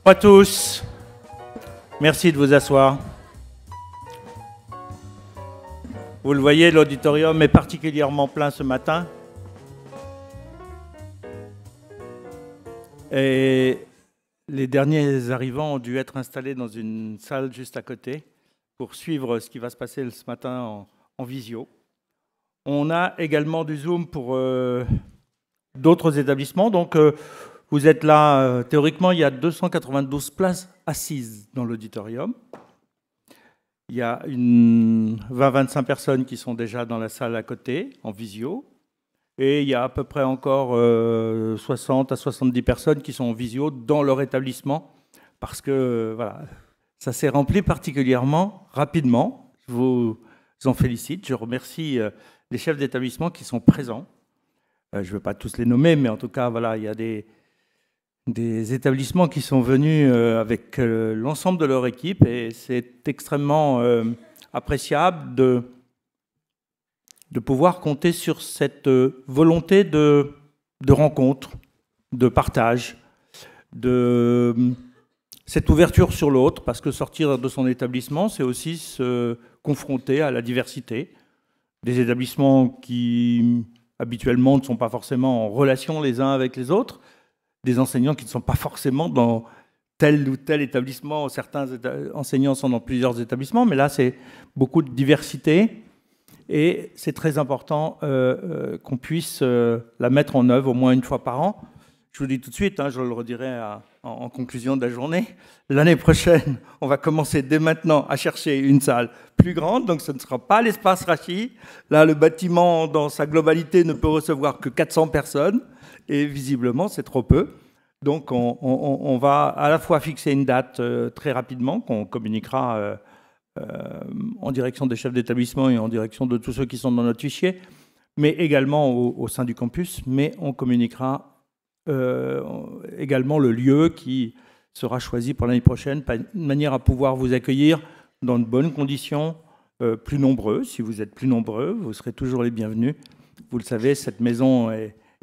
Bonjour à tous. Merci de vous asseoir. Vous le voyez, l'auditorium est particulièrement plein ce matin. Et les derniers arrivants ont dû être installés dans une salle juste à côté pour suivre ce qui va se passer ce matin en visio. On a également du Zoom pour d'autres établissements. Donc, vous êtes là, théoriquement, il y a 292 places assises dans l'auditorium. Il y a 20-25 personnes qui sont déjà dans la salle à côté, en visio. Et il y a à peu près encore 60 à 70 personnes qui sont en visio dans leur établissement. Parce que voilà, ça s'est rempli particulièrement rapidement. Je vous en félicite. Je remercie les chefs d'établissement qui sont présents. Je ne vais pas tous les nommer, mais en tout cas, voilà, il y a des établissements qui sont venus avec l'ensemble de leur équipe et c'est extrêmement appréciable de pouvoir compter sur cette volonté de rencontre, de partage, de cette ouverture sur l'autre, parce que sortir de son établissement, c'est aussi se confronter à la diversité des établissements qui habituellement ne sont pas forcément en relation les uns avec les autres, des enseignants qui ne sont pas forcément dans tel ou tel établissement. Certains enseignants sont dans plusieurs établissements, mais là, c'est beaucoup de diversité. Et c'est très important qu'on puisse la mettre en œuvre au moins une fois par an. Je vous le dis tout de suite, je le redirai en conclusion de la journée. L'année prochaine, on va commencer dès maintenant à chercher une salle plus grande. Donc ce ne sera pas l'espace Rachi. Là, le bâtiment, dans sa globalité, ne peut recevoir que 400 personnes. Et visiblement, c'est trop peu. Donc, on va à la fois fixer une date très rapidement, qu'on communiquera en direction des chefs d'établissement et en direction de tous ceux qui sont dans notre fichier, mais également au sein du campus. Mais on communiquera également le lieu qui sera choisi pour l'année prochaine, de manière à pouvoir vous accueillir dans de bonnes conditions, plus nombreux. Si vous êtes plus nombreux, vous serez toujours les bienvenus. Vous le savez, cette maison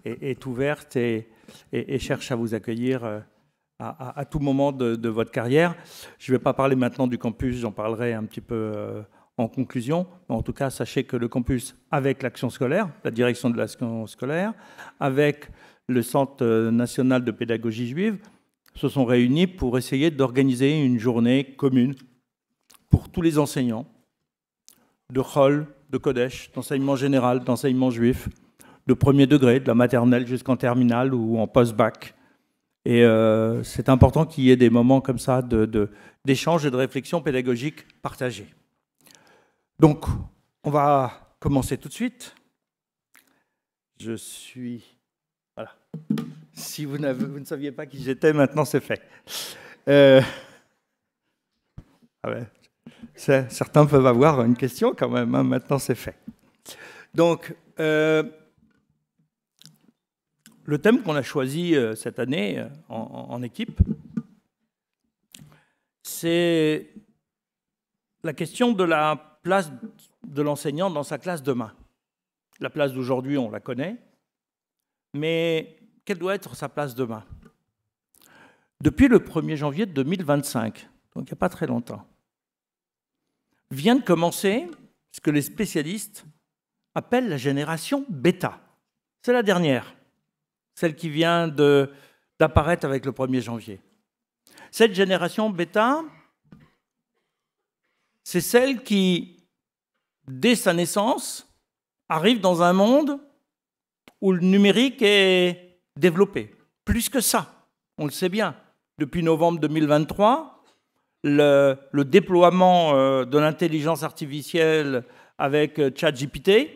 est ouverte et cherche à vous accueillir à tout moment de votre carrière. Je ne vais pas parler maintenant du campus, j'en parlerai un petit peu en conclusion. Mais en tout cas, sachez que le campus, avec l'action scolaire, la direction de l'action scolaire, avec le Centre national de pédagogie juive, se sont réunis pour essayer d'organiser une journée commune pour tous les enseignants de Chol, de Kodesh, d'enseignement général, d'enseignement juif, de premier degré, de la maternelle jusqu'en terminale ou en post-bac. Et c'est important qu'il y ait des moments comme ça d'échange et de réflexion pédagogique partagée. Donc, on va commencer tout de suite. Je suis... Voilà. Si vous ne saviez pas qui j'étais, maintenant c'est fait. Ah ouais. Certains peuvent avoir une question quand même, maintenant c'est fait. Donc... le thème qu'on a choisi cette année en équipe, c'est la question de la place de l'enseignant dans sa classe demain. La place d'aujourd'hui, on la connaît, mais quelle doit être sa place demain? Depuis le 1er janvier 2025, donc il n'y a pas très longtemps, vient de commencer ce que les spécialistes appellent la génération bêta. C'est la dernière. Celle qui vient d'apparaître avec le 1er janvier. Cette génération bêta, c'est celle qui, dès sa naissance, arrive dans un monde où le numérique est développé. Plus que ça, on le sait bien. Depuis novembre 2023, le déploiement de l'intelligence artificielle avec ChatGPT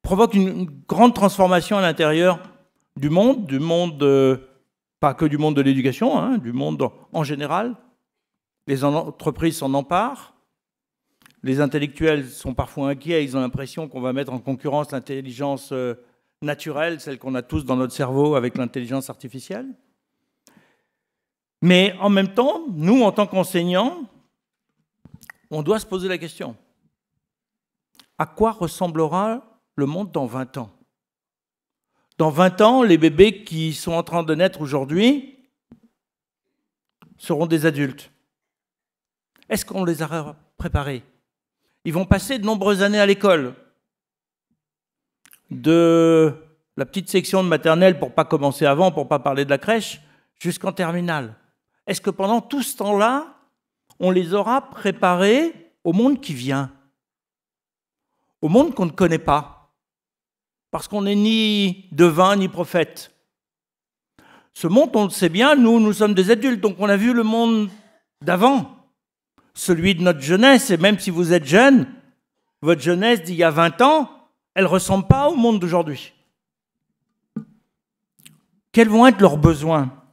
provoque une grande transformation à l'intérieur du monde, pas que du monde de l'éducation, du monde en général. Les entreprises s'en emparent. Les intellectuels sont parfois inquiets, ils ont l'impression qu'on va mettre en concurrence l'intelligence naturelle, celle qu'on a tous dans notre cerveau avec l'intelligence artificielle. Mais en même temps, nous, en tant qu'enseignants, on doit se poser la question. À quoi ressemblera le monde dans 20 ans? Dans 20 ans, les bébés qui sont en train de naître aujourd'hui seront des adultes. Est-ce qu'on les a préparés? Ils vont passer de nombreuses années à l'école. De la petite section de maternelle, pour ne pas commencer avant, pour ne pas parler de la crèche, jusqu'en terminale. Est-ce que pendant tout ce temps-là, on les aura préparés au monde qui vient? Au monde qu'on ne connaît pas, parce qu'on n'est ni devin ni prophète. Ce monde, on le sait bien, nous sommes des adultes, donc on a vu le monde d'avant, celui de notre jeunesse, et même si vous êtes jeune, votre jeunesse d'il y a 20 ans, elle ne ressemble pas au monde d'aujourd'hui. Quels vont être leurs besoins?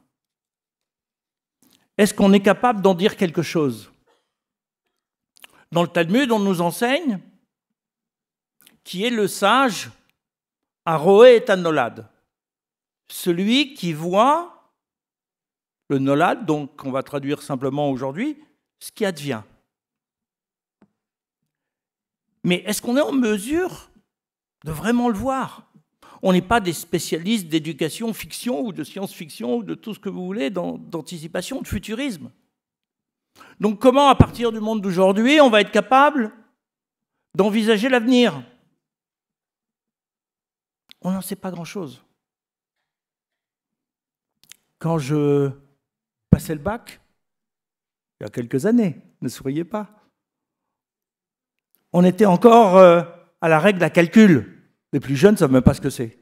Est-ce qu'on est capable d'en dire quelque chose? Dans le Talmud, on nous enseigne qui est le sage Aroé et Nolad, celui qui voit le Nolad, donc on va traduire simplement aujourd'hui, ce qui advient. Mais est-ce qu'on est en mesure de vraiment le voir? On n'est pas des spécialistes d'éducation fiction ou de science-fiction ou de tout ce que vous voulez, d'anticipation, de futurisme. Donc comment, à partir du monde d'aujourd'hui, on va être capable d'envisager l'avenir? On n'en sait pas grand-chose. Quand je passais le bac, il y a quelques années, ne souriez pas, on était encore à la règle à calcul. Les plus jeunes ne savent même pas ce que c'est.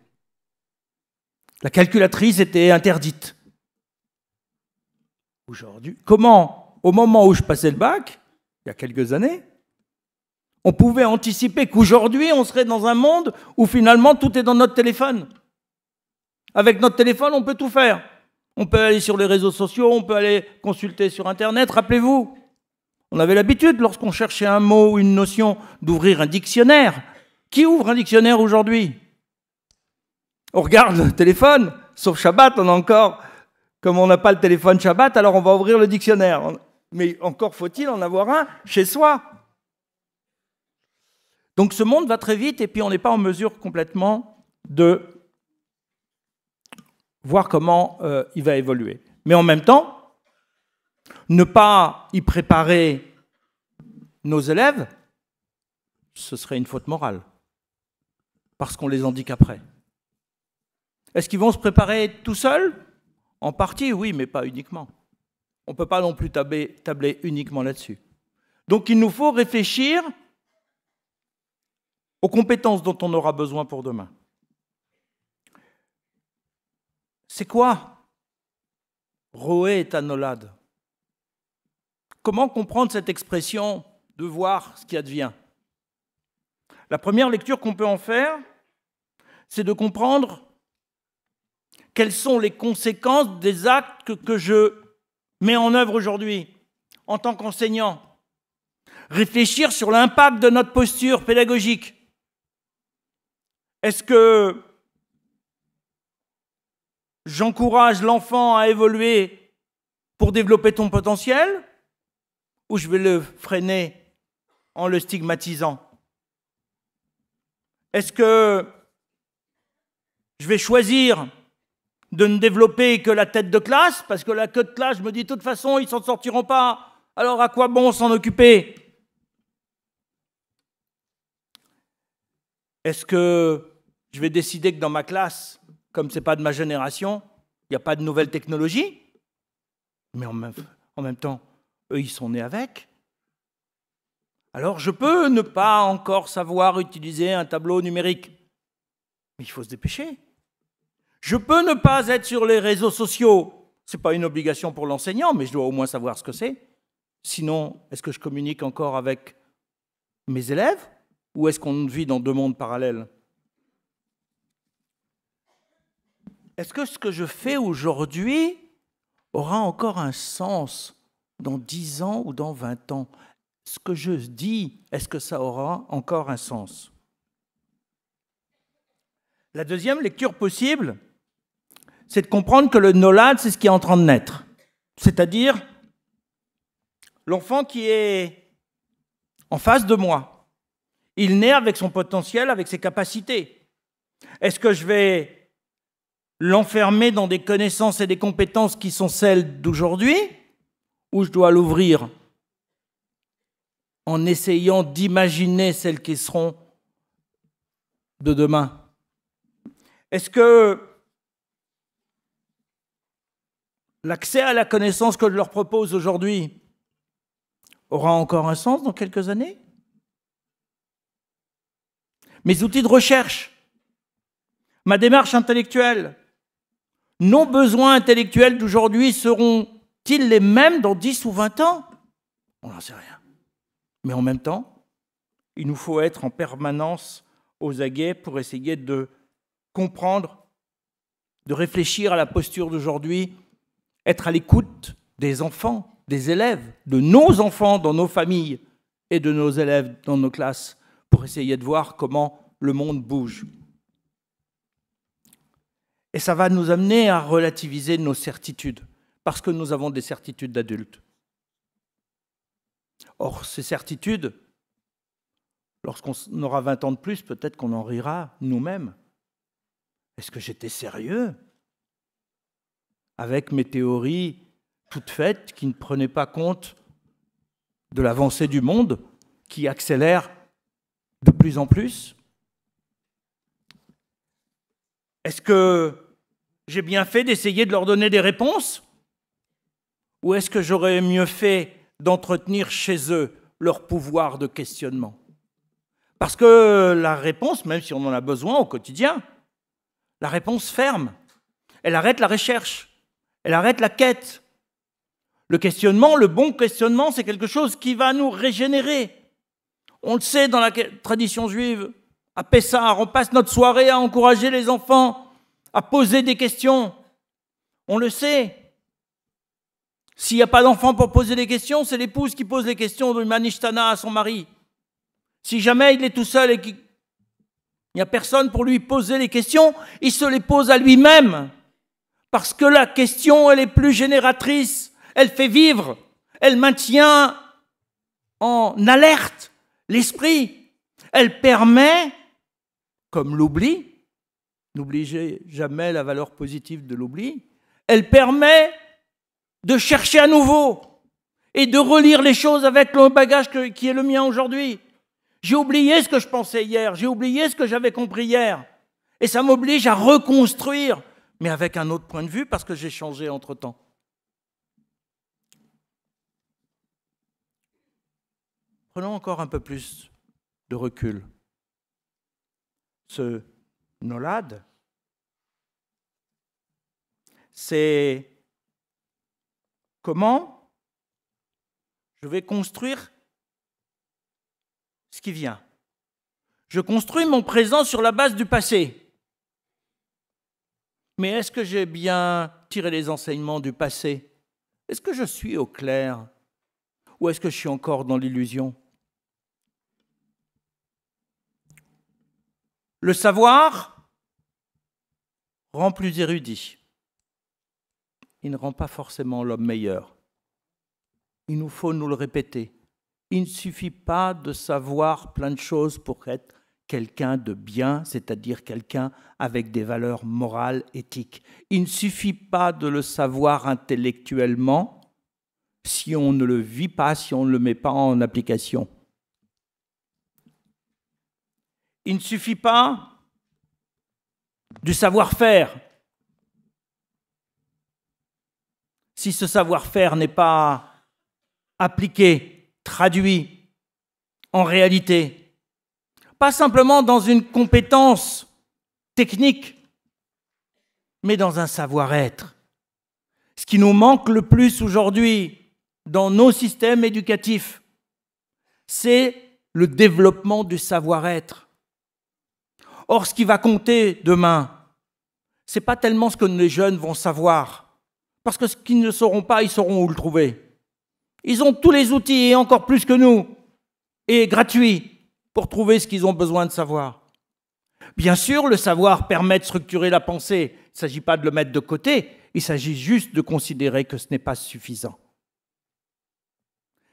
La calculatrice était interdite. Aujourd'hui, comment, au moment où je passais le bac, il y a quelques années, on pouvait anticiper qu'aujourd'hui, on serait dans un monde où finalement tout est dans notre téléphone. Avec notre téléphone, on peut tout faire. On peut aller sur les réseaux sociaux, on peut aller consulter sur Internet. Rappelez-vous, on avait l'habitude, lorsqu'on cherchait un mot ou une notion, d'ouvrir un dictionnaire. Qui ouvre un dictionnaire aujourd'hui? On regarde le téléphone, sauf Shabbat, on a encore, comme on n'a pas le téléphone Shabbat, alors on va ouvrir le dictionnaire. Mais encore faut-il en avoir un chez soi. Donc ce monde va très vite et puis on n'est pas en mesure complètement de voir comment il va évoluer. Mais en même temps, ne pas y préparer nos élèves, ce serait une faute morale. Parce qu'on les handicaperait. Est-ce qu'ils vont se préparer tout seuls? En partie, oui, mais pas uniquement. On ne peut pas non plus tabler uniquement là-dessus. Donc il nous faut réfléchir aux compétences dont on aura besoin pour demain. C'est quoi Roé et Tanolad? Comment comprendre cette expression de voir ce qui advient? La première lecture qu'on peut en faire, c'est de comprendre quelles sont les conséquences des actes que je mets en œuvre aujourd'hui en tant qu'enseignant. Réfléchir sur l'impact de notre posture pédagogique. Est-ce que j'encourage l'enfant à évoluer pour développer ton potentiel ou je vais le freiner en le stigmatisant? Est-ce que je vais choisir de ne développer que la tête de classe, parce que la queue de classe, je me dis, de toute façon, ils ne s'en sortiront pas, alors à quoi bon s'en occuper? Est-ce que je vais décider que dans ma classe, comme ce n'est pas de ma génération, il n'y a pas de nouvelles technologies? Mais en même temps, eux, ils sont nés avec. Alors, je peux ne pas encore savoir utiliser un tableau numérique, mais il faut se dépêcher. Je peux ne pas être sur les réseaux sociaux. Ce n'est pas une obligation pour l'enseignant, mais je dois au moins savoir ce que c'est. Sinon, est-ce que je communique encore avec mes élèves ou est-ce qu'on vit dans deux mondes parallèles? Est-ce que ce que je fais aujourd'hui aura encore un sens dans 10 ans ou dans 20 ans? Ce que je dis, est-ce que ça aura encore un sens? La deuxième lecture possible, c'est de comprendre que le nolad, c'est ce qui est en train de naître. C'est-à-dire l'enfant qui est en face de moi. Il naît avec son potentiel, avec ses capacités. Est-ce que je vais l'enfermer dans des connaissances et des compétences qui sont celles d'aujourd'hui, ou je dois l'ouvrir en essayant d'imaginer celles qui seront de demain? Est-ce que l'accès à la connaissance que je leur propose aujourd'hui aura encore un sens dans quelques années? Mes outils de recherche, ma démarche intellectuelle, nos besoins intellectuels d'aujourd'hui seront-ils les mêmes dans 10 ou 20 ans? On n'en sait rien. Mais en même temps, il nous faut être en permanence aux aguets pour essayer de comprendre, de réfléchir à la posture d'aujourd'hui, être à l'écoute des enfants, des élèves, de nos enfants dans nos familles et de nos élèves dans nos classes, pour essayer de voir comment le monde bouge. Et ça va nous amener à relativiser nos certitudes, parce que nous avons des certitudes d'adultes. Or, ces certitudes, lorsqu'on aura 20 ans de plus, peut-être qu'on en rira nous-mêmes. Est-ce que j'étais sérieux avec mes théories toutes faites qui ne prenaient pas compte de l'avancée du monde qui accélère de plus en plus? Est-ce que j'ai bien fait d'essayer de leur donner des réponses? Ou est-ce que j'aurais mieux fait d'entretenir chez eux leur pouvoir de questionnement? Parce que la réponse, même si on en a besoin au quotidien, la réponse ferme. Elle arrête la recherche, elle arrête la quête. Le questionnement, le bon questionnement, c'est quelque chose qui va nous régénérer. On le sait dans la tradition juive. À Pessah, on passe notre soirée à encourager les enfants à poser des questions. On le sait. S'il n'y a pas d'enfant pour poser des questions, c'est l'épouse qui pose les questions de Manishtana à son mari. Si jamais il est tout seul et qu'il n'y a personne pour lui poser les questions, il se les pose à lui-même. Parce que la question, elle est plus génératrice, elle fait vivre, elle maintient en alerte l'esprit. Elle permet, comme l'oubli, n'oubliez jamais la valeur positive de l'oubli, elle permet de chercher à nouveau et de relire les choses avec le bagage qui est le mien aujourd'hui. J'ai oublié ce que je pensais hier, j'ai oublié ce que j'avais compris hier. Et ça m'oblige à reconstruire, mais avec un autre point de vue parce que j'ai changé entre-temps. Prenons encore un peu plus de recul. Ce Nolad, c'est comment je vais construire ce qui vient. Je construis mon présent sur la base du passé. Mais est-ce que j'ai bien tiré les enseignements du passé? Est-ce que je suis au clair? Ou est-ce que je suis encore dans l'illusion? Le savoir rend plus érudit. Il ne rend pas forcément l'homme meilleur. Il nous faut nous le répéter. Il ne suffit pas de savoir plein de choses pour être quelqu'un de bien, c'est-à-dire quelqu'un avec des valeurs morales, éthiques. Il ne suffit pas de le savoir intellectuellement si on ne le vit pas, si on ne le met pas en application. Il ne suffit pas du savoir-faire. Si ce savoir-faire n'est pas appliqué, traduit en réalité, pas simplement dans une compétence technique, mais dans un savoir-être. Ce qui nous manque le plus aujourd'hui dans nos systèmes éducatifs, c'est le développement du savoir-être. Or, ce qui va compter demain, ce n'est pas tellement ce que les jeunes vont savoir, parce que ce qu'ils ne sauront pas, ils sauront où le trouver. Ils ont tous les outils, et encore plus que nous, et gratuits, pour trouver ce qu'ils ont besoin de savoir. Bien sûr, le savoir permet de structurer la pensée. Il ne s'agit pas de le mettre de côté, il s'agit juste de considérer que ce n'est pas suffisant.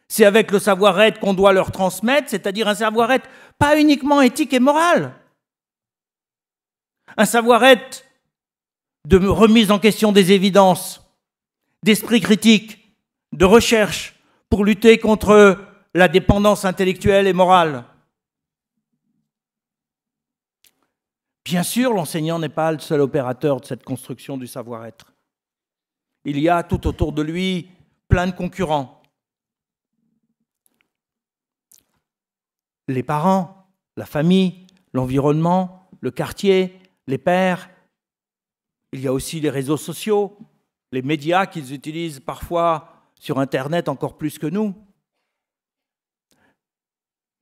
C'est avec le savoir-être qu'on doit leur transmettre, c'est-à-dire un savoir-être pas uniquement éthique et moral. Un savoir-être de remise en question des évidences, d'esprit critique, de recherche pour lutter contre la dépendance intellectuelle et morale. Bien sûr, l'enseignant n'est pas le seul opérateur de cette construction du savoir-être. Il y a tout autour de lui plein de concurrents. Les parents, la famille, l'environnement, le quartier, les pairs. Il y a aussi les réseaux sociaux, les médias qu'ils utilisent parfois sur Internet encore plus que nous.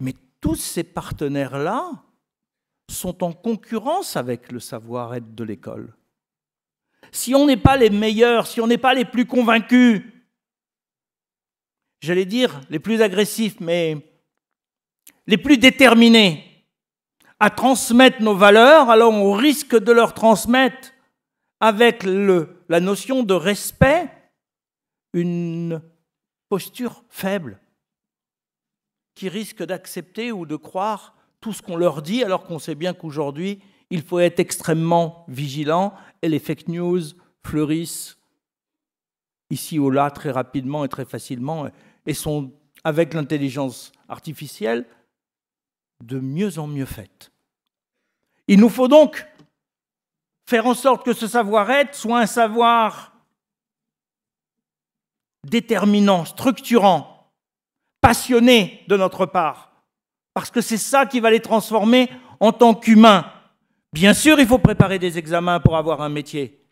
Mais tous ces partenaires-là sont en concurrence avec le savoir-être de l'école. Si on n'est pas les meilleurs, si on n'est pas les plus convaincus, j'allais dire les plus agressifs, mais les plus déterminés à transmettre nos valeurs, alors on risque de leur transmettre avec la notion de respect une posture faible qui risque d'accepter ou de croire tout ce qu'on leur dit, alors qu'on sait bien qu'aujourd'hui, il faut être extrêmement vigilant et les fake news fleurissent ici ou là très rapidement et très facilement et sont, avec l'intelligence artificielle, de mieux en mieux faites. Il nous faut donc faire en sorte que ce savoir-être soit un savoir déterminant, structurant, passionné de notre part, parce que c'est ça qui va les transformer en tant qu'humains. Bien sûr, il faut préparer des examens pour avoir un métier.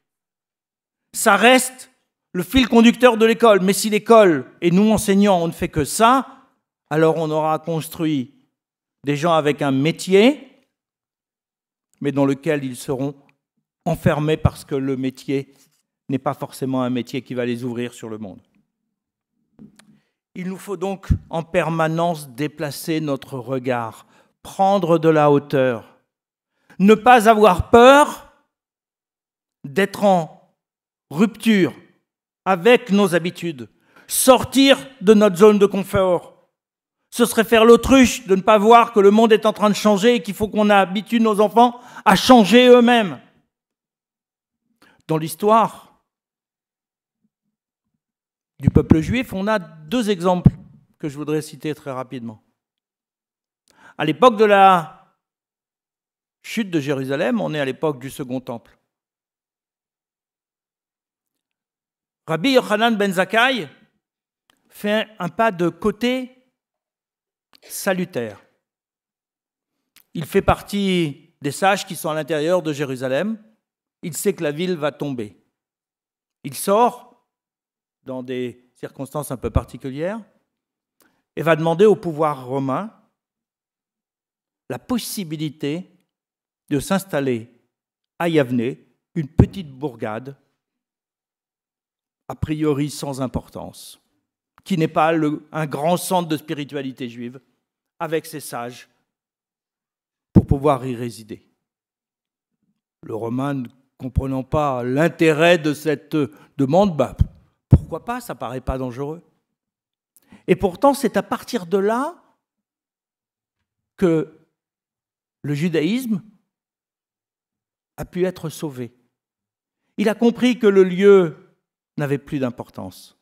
Ça reste le fil conducteur de l'école, mais si l'école et nous enseignants, on ne fait que ça, alors on aura construit des gens avec un métier, mais dans lequel ils seront enfermés parce que le métier n'est pas forcément un métier qui va les ouvrir sur le monde. Il nous faut donc en permanence déplacer notre regard, prendre de la hauteur, ne pas avoir peur d'être en rupture avec nos habitudes, sortir de notre zone de confort. Ce serait faire l'autruche de ne pas voir que le monde est en train de changer et qu'il faut qu'on habitue nos enfants à changer eux-mêmes. Dans l'histoire du peuple juif, on a deux exemples que je voudrais citer très rapidement. À l'époque de la chute de Jérusalem, on est à l'époque du Second Temple. Rabbi Yochanan ben Zakkai fait un pas de côté salutaire. Il fait partie des sages qui sont à l'intérieur de Jérusalem. Il sait que la ville va tomber. Il sort dans des circonstances un peu particulières et va demander au pouvoir romain la possibilité de s'installer à Yavne, une petite bourgade, a priori sans importance, qui n'est pas un grand centre de spiritualité juive, avec ses sages, pour pouvoir y résider. Le Romain, ne comprenant pas l'intérêt de cette demande, pourquoi pas, ça ne paraît pas dangereux. Et pourtant, c'est à partir de là que le judaïsme a pu être sauvé. Il a compris que le lieu n'avait plus d'importance,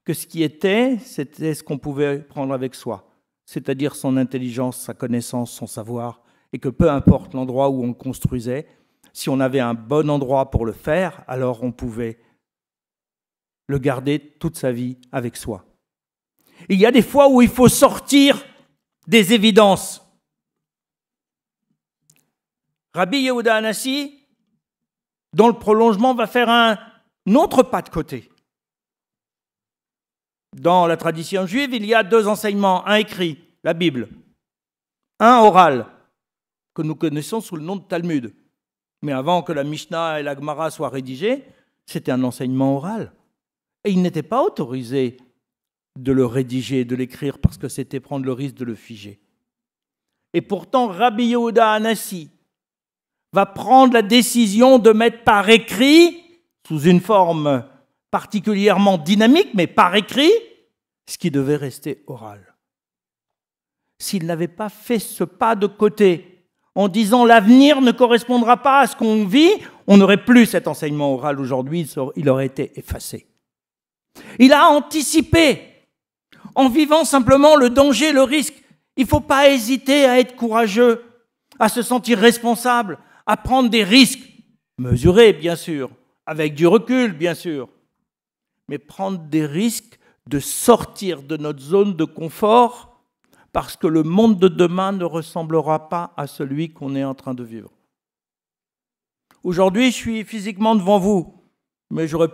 que ce qui était, c'était ce qu'on pouvait prendre avec soi, c'est-à-dire son intelligence, sa connaissance, son savoir, et que peu importe l'endroit où on le construisait, si on avait un bon endroit pour le faire, alors on pouvait le garder toute sa vie avec soi. Il y a des fois où il faut sortir des évidences. Rabbi Yehuda Hanassi, dans le prolongement, va faire un autre pas de côté. Dans la tradition juive, il y a deux enseignements, un écrit, la Bible, un oral, que nous connaissons sous le nom de Talmud. Mais avant que la Mishnah et la Gemara soient rédigées, c'était un enseignement oral. Et il n'était pas autorisé de le rédiger, de l'écrire, parce que c'était prendre le risque de le figer. Et pourtant, Rabbi Yehuda Hanassi va prendre la décision de mettre par écrit, sous une forme particulièrement dynamique, mais par écrit, ce qui devait rester oral. S'il n'avait pas fait ce pas de côté, en disant l'avenir ne correspondra pas à ce qu'on vit, On n'aurait plus cet enseignement oral aujourd'hui, il aurait été effacé. Il a anticipé en vivant simplement le danger, le risque. Il ne faut pas hésiter à être courageux, à se sentir responsable, à prendre des risques, mesurés bien sûr, avec du recul bien sûr, mais prendre des risques de sortir de notre zone de confort parce que le monde de demain ne ressemblera pas à celui qu'on est en train de vivre. Aujourd'hui, je suis physiquement devant vous, mais j'aurais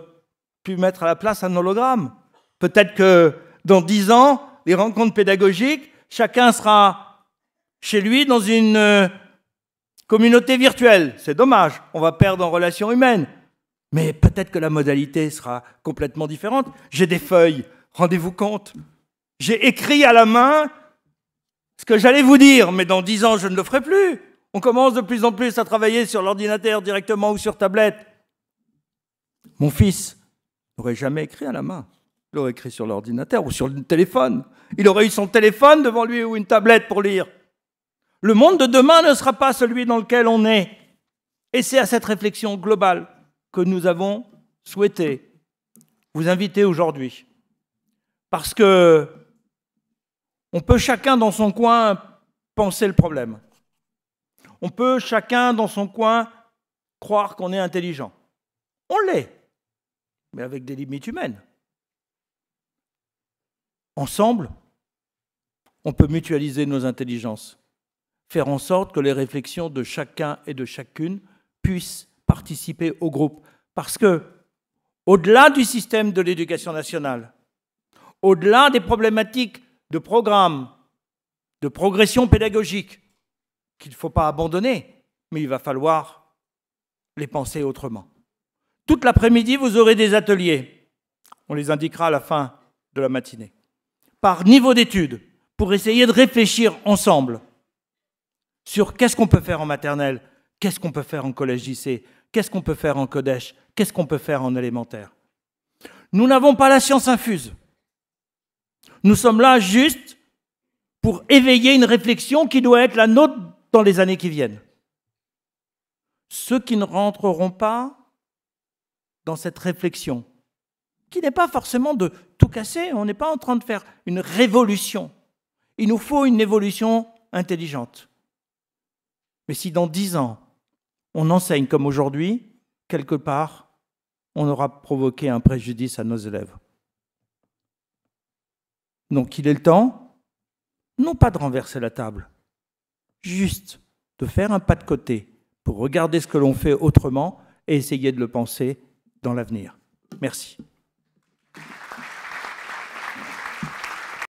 pu mettre à la place un hologramme. Peut-être que dans 10 ans, les rencontres pédagogiques, chacun sera chez lui dans une communauté virtuelle. C'est dommage, on va perdre en relations humaines. Mais peut-être que la modalité sera complètement différente. J'ai des feuilles, rendez-vous compte. J'ai écrit à la main ce que j'allais vous dire, mais dans 10 ans, je ne le ferai plus. On commence de plus en plus à travailler sur l'ordinateur directement ou sur tablette. Mon fils n'aurait jamais écrit à la main. Il aurait écrit sur l'ordinateur ou sur le téléphone. Il aurait eu son téléphone devant lui ou une tablette pour lire. Le monde de demain ne sera pas celui dans lequel on est. Et c'est à cette réflexion globale que nous avons souhaité vous inviter aujourd'hui. Parce que on peut chacun dans son coin penser le problème. On peut chacun dans son coin croire qu'on est intelligent. On l'est, mais avec des limites humaines. Ensemble, on peut mutualiser nos intelligences, faire en sorte que les réflexions de chacun et de chacune puissent participer au groupe. Parce que, au-delà du système de l'éducation nationale, au-delà des problématiques de programme, de progression pédagogique, qu'il ne faut pas abandonner, mais il va falloir les penser autrement. Toute l'après-midi, vous aurez des ateliers. On les indiquera à la fin de la matinée. Par niveau d'études, pour essayer de réfléchir ensemble sur qu'est-ce qu'on peut faire en maternelle, qu'est-ce qu'on peut faire en collège-lycée, qu'est-ce qu'on peut faire en collège, qu'est-ce qu'on peut faire en élémentaire. Nous n'avons pas la science infuse. Nous sommes là juste pour éveiller une réflexion qui doit être la nôtre dans les années qui viennent. Ceux qui ne rentreront pas dans cette réflexion, qui n'est pas forcément de tout casser, on n'est pas en train de faire une révolution. Il nous faut une évolution intelligente. Mais si dans 10 ans, on enseigne comme aujourd'hui, quelque part, on aura provoqué un préjudice à nos élèves. Donc il est le temps, non pas de renverser la table, juste de faire un pas de côté pour regarder ce que l'on fait autrement et essayer de le penser dans l'avenir. Merci.